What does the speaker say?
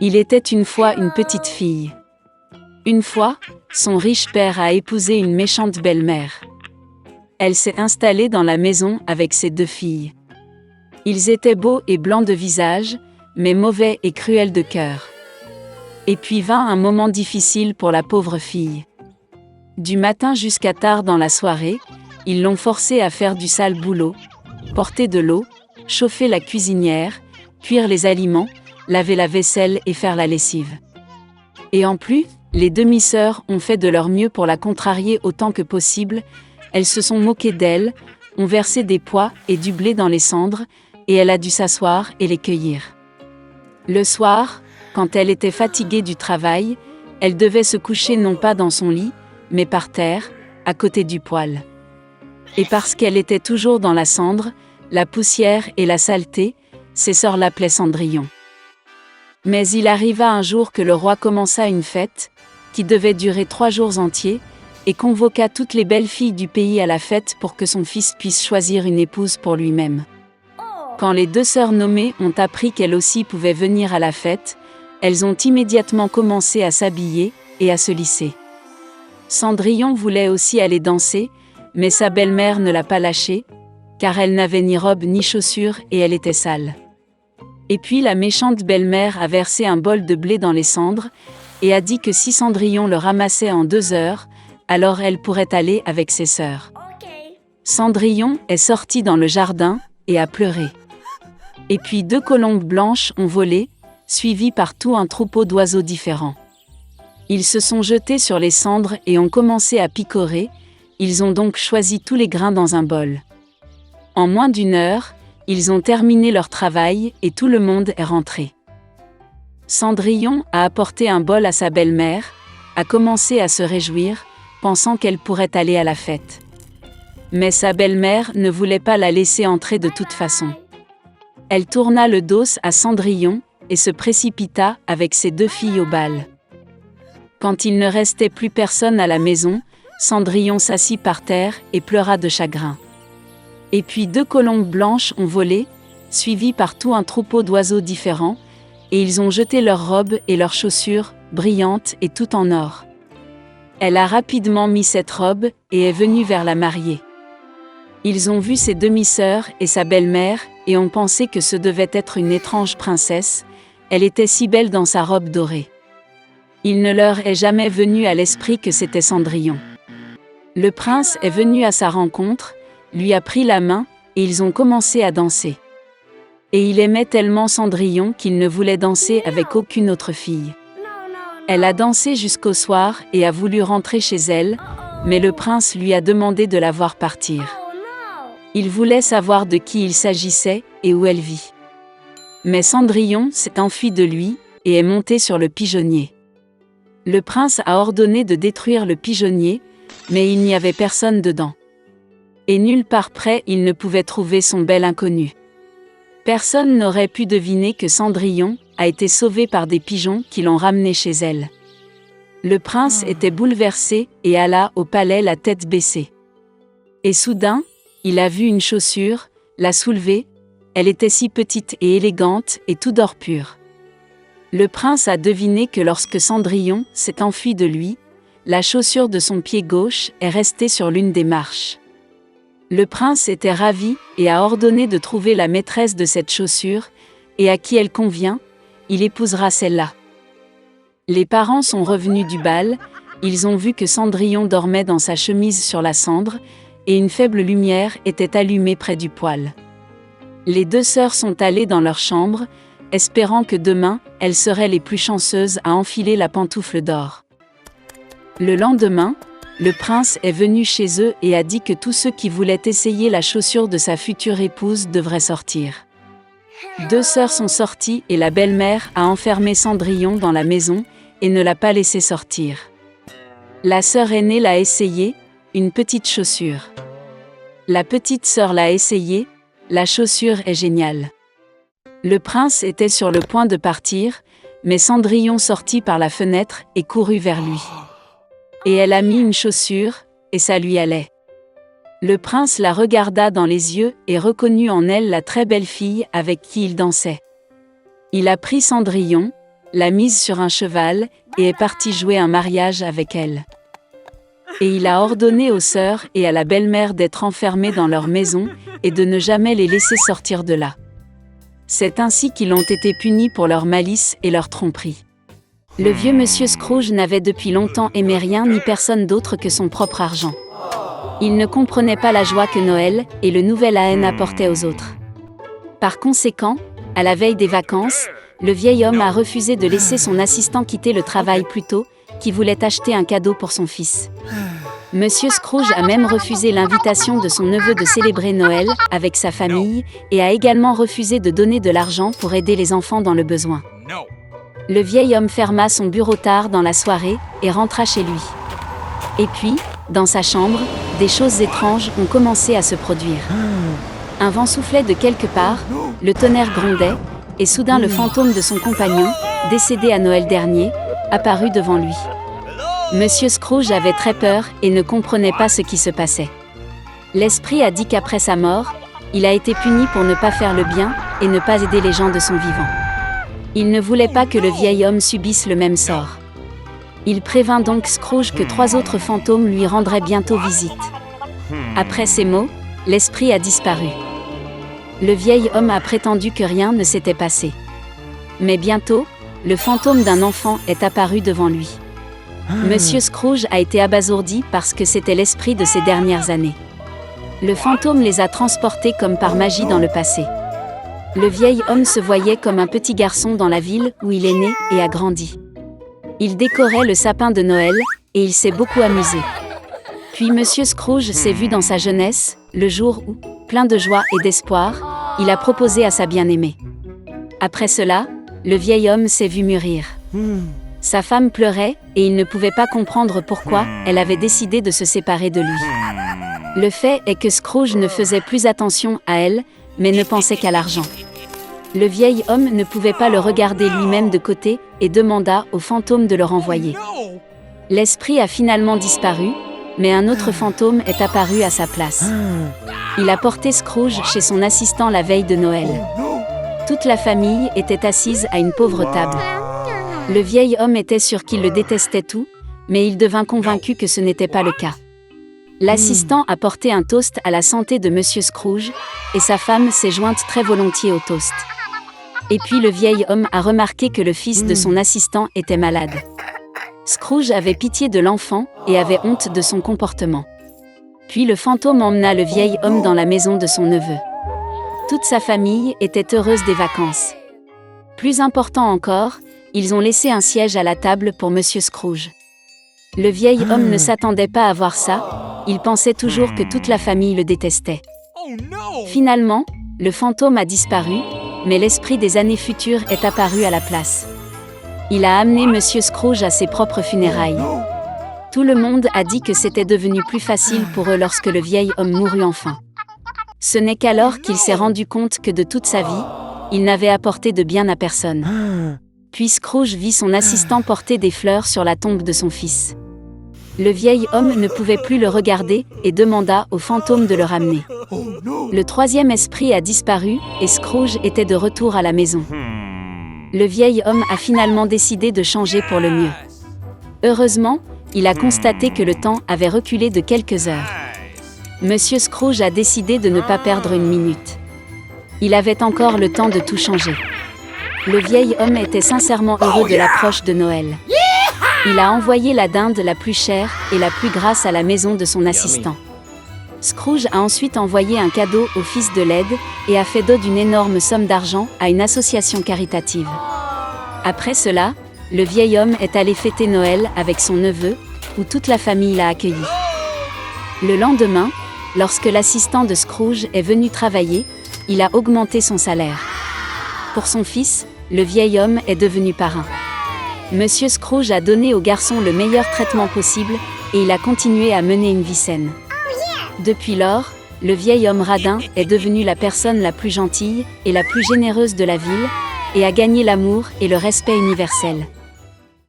Il était une fois une petite fille. Une fois, son riche père a épousé une méchante belle-mère. Elle s'est installée dans la maison avec ses 2 filles. Ils étaient beaux et blancs de visage, mais mauvais et cruels de cœur. Et puis vint un moment difficile pour la pauvre fille. Du matin jusqu'à tard dans la soirée, ils l'ont forcée à faire du sale boulot, porter de l'eau, chauffer la cuisinière, cuire les aliments, laver la vaisselle et faire la lessive. Et en plus, les demi-sœurs ont fait de leur mieux pour la contrarier autant que possible. Elles se sont moquées d'elle, ont versé des pois et du blé dans les cendres, et elle a dû s'asseoir et les cueillir. Le soir, quand elle était fatiguée du travail, elle devait se coucher non pas dans son lit, mais par terre, à côté du poêle. Et parce qu'elle était toujours dans la cendre, la poussière et la saleté, ses sœurs l'appelaient Cendrillon. Mais il arriva un jour que le roi commença une fête, qui devait durer 3 jours entiers, et convoqua toutes les belles filles du pays à la fête pour que son fils puisse choisir une épouse pour lui-même. Quand les 2 sœurs nommées ont appris qu'elles aussi pouvaient venir à la fête, elles ont immédiatement commencé à s'habiller et à se lisser. Cendrillon voulait aussi aller danser, mais sa belle-mère ne l'a pas lâchée, car elle n'avait ni robe ni chaussures et elle était sale. Et puis la méchante belle-mère a versé un bol de blé dans les cendres, et a dit que si Cendrillon le ramassait en 2 heures, alors elle pourrait aller avec ses sœurs. Cendrillon est sortie dans le jardin, et a pleuré. Et puis 2 colombes blanches ont volé, suivies par tout un troupeau d'oiseaux différents. Ils se sont jetés sur les cendres et ont commencé à picorer, ils ont donc choisi tous les grains dans un bol. En moins d'1 heure, ils ont terminé leur travail et tout le monde est rentré. Cendrillon a apporté un bol à sa belle-mère, a commencé à se réjouir, pensant qu'elle pourrait aller à la fête. Mais sa belle-mère ne voulait pas la laisser entrer de toute façon. Elle tourna le dos à Cendrillon et se précipita avec ses 2 filles au bal. Quand il ne restait plus personne à la maison, Cendrillon s'assit par terre et pleura de chagrin. Et puis 2 colombes blanches ont volé, suivies par tout un troupeau d'oiseaux différents, et ils ont jeté leurs robes et leurs chaussures, brillantes et tout en or. Elle a rapidement mis cette robe et est venue vers la mariée. Ils ont vu ses demi-sœurs et sa belle-mère et ont pensé que ce devait être une étrange princesse, elle était si belle dans sa robe dorée. Il ne leur est jamais venu à l'esprit que c'était Cendrillon. Le prince est venu à sa rencontre, lui a pris la main, et ils ont commencé à danser. Et il aimait tellement Cendrillon qu'il ne voulait danser avec aucune autre fille. Elle a dansé jusqu'au soir et a voulu rentrer chez elle, mais le prince lui a demandé de la voir partir. Il voulait savoir de qui il s'agissait et où elle vit. Mais Cendrillon s'est enfuie de lui et est montée sur le pigeonnier. Le prince a ordonné de détruire le pigeonnier, mais il n'y avait personne dedans. Et nulle part près il ne pouvait trouver son bel inconnu. Personne n'aurait pu deviner que Cendrillon a été sauvée par des pigeons qui l'ont ramenée chez elle. Le prince était bouleversé et alla au palais la tête baissée. Et soudain, il a vu une chaussure, l'a soulevée, elle était si petite et élégante et tout d'or pur. Le prince a deviné que lorsque Cendrillon s'est enfuie de lui, la chaussure de son pied gauche est restée sur l'une des marches. Le prince était ravi et a ordonné de trouver la maîtresse de cette chaussure, et à qui elle convient, il épousera celle-là. Les parents sont revenus du bal, ils ont vu que Cendrillon dormait dans sa chemise sur la cendre, et une faible lumière était allumée près du poêle. Les 2 sœurs sont allées dans leur chambre, espérant que demain, elles seraient les plus chanceuses à enfiler la pantoufle d'or. Le lendemain, le prince est venu chez eux et a dit que tous ceux qui voulaient essayer la chaussure de sa future épouse devraient sortir. 2 sœurs sont sorties et la belle-mère a enfermé Cendrillon dans la maison et ne l'a pas laissé sortir. La sœur aînée l'a essayé, une petite chaussure. La petite sœur l'a essayé, la chaussure est géniale. Le prince était sur le point de partir, mais Cendrillon sortit par la fenêtre et courut vers lui. Et elle a mis une chaussure, et ça lui allait. Le prince la regarda dans les yeux et reconnut en elle la très belle fille avec qui il dansait. Il a pris Cendrillon, l'a mise sur un cheval et est parti jouer un mariage avec elle. Et il a ordonné aux sœurs et à la belle-mère d'être enfermées dans leur maison et de ne jamais les laisser sortir de là. C'est ainsi qu'ils ont été punis pour leur malice et leur tromperie. Le vieux monsieur Scrooge n'avait depuis longtemps aimé rien ni personne d'autre que son propre argent. Il ne comprenait pas la joie que Noël et le nouvel an apportaient aux autres. Par conséquent, à la veille des vacances, le vieil homme a refusé de laisser son assistant quitter le travail plus tôt, qui voulait acheter un cadeau pour son fils. Monsieur Scrooge a même refusé l'invitation de son neveu de célébrer Noël avec sa famille et a également refusé de donner de l'argent pour aider les enfants dans le besoin. Le vieil homme ferma son bureau tard dans la soirée et rentra chez lui. Et puis, dans sa chambre, des choses étranges ont commencé à se produire. Un vent soufflait de quelque part, le tonnerre grondait, et soudain le fantôme de son compagnon, décédé à Noël dernier, apparut devant lui. Monsieur Scrooge avait très peur et ne comprenait pas ce qui se passait. L'esprit a dit qu'après sa mort, il a été puni pour ne pas faire le bien et ne pas aider les gens de son vivant. Il ne voulait pas que le vieil homme subisse le même sort. Il prévint donc Scrooge que 3 autres fantômes lui rendraient bientôt visite. Après ces mots, l'esprit a disparu. Le vieil homme a prétendu que rien ne s'était passé. Mais bientôt, le fantôme d'un enfant est apparu devant lui. Monsieur Scrooge a été abasourdi parce que c'était l'esprit de ces dernières années. Le fantôme les a transportés comme par magie dans le passé. Le vieil homme se voyait comme un petit garçon dans la ville où il est né et a grandi. Il décorait le sapin de Noël et il s'est beaucoup amusé. Puis Monsieur Scrooge s'est vu dans sa jeunesse, le jour où, plein de joie et d'espoir, il a proposé à sa bien-aimée. Après cela, le vieil homme s'est vu mûrir. Sa femme pleurait et il ne pouvait pas comprendre pourquoi elle avait décidé de se séparer de lui. Le fait est que Scrooge ne faisait plus attention à elle, mais ne pensait qu'à l'argent. Le vieil homme ne pouvait pas le regarder lui-même de côté et demanda au fantôme de le renvoyer. L'esprit a finalement disparu, mais un autre fantôme est apparu à sa place. Il a porté Scrooge chez son assistant la veille de Noël. Toute la famille était assise à une pauvre table. Le vieil homme était sûr qu'il le détestait tout, mais il devint convaincu que ce n'était pas le cas. L'assistant a porté un toast à la santé de Monsieur Scrooge, et sa femme s'est jointe très volontiers au toast. Et puis le vieil homme a remarqué que le fils de son assistant était malade. Scrooge avait pitié de l'enfant et avait honte de son comportement. Puis le fantôme emmena le vieil homme dans la maison de son neveu. Toute sa famille était heureuse des vacances. Plus important encore, ils ont laissé un siège à la table pour Monsieur Scrooge. Le vieil homme ne s'attendait pas à voir ça, il pensait toujours que toute la famille le détestait. Finalement, le fantôme a disparu, mais l'esprit des années futures est apparu à la place. Il a amené Monsieur Scrooge à ses propres funérailles. Tout le monde a dit que c'était devenu plus facile pour eux lorsque le vieil homme mourut enfin. Ce n'est qu'alors qu'il s'est rendu compte que de toute sa vie, il n'avait apporté de bien à personne. Puis Scrooge vit son assistant porter des fleurs sur la tombe de son fils. Le vieil homme ne pouvait plus le regarder et demanda au fantôme de le ramener. Le 3e esprit a disparu et Scrooge était de retour à la maison. Le vieil homme a finalement décidé de changer pour le mieux. Heureusement, il a constaté que le temps avait reculé de quelques heures. Monsieur Scrooge a décidé de ne pas perdre une minute. Il avait encore le temps de tout changer. Le vieil homme était sincèrement heureux de l'approche de Noël. Il a envoyé la dinde la plus chère et la plus grasse à la maison de son assistant. Scrooge a ensuite envoyé un cadeau au fils de l'aide et a fait don d'une énorme somme d'argent à une association caritative. Après cela, le vieil homme est allé fêter Noël avec son neveu, où toute la famille l'a accueilli. Le lendemain, lorsque l'assistant de Scrooge est venu travailler, il a augmenté son salaire. Pour son fils, le vieil homme est devenu parrain. Monsieur Scrooge a donné au garçon le meilleur traitement possible et il a continué à mener une vie saine. Depuis lors, le vieil homme radin est devenu la personne la plus gentille et la plus généreuse de la ville et a gagné l'amour et le respect universel.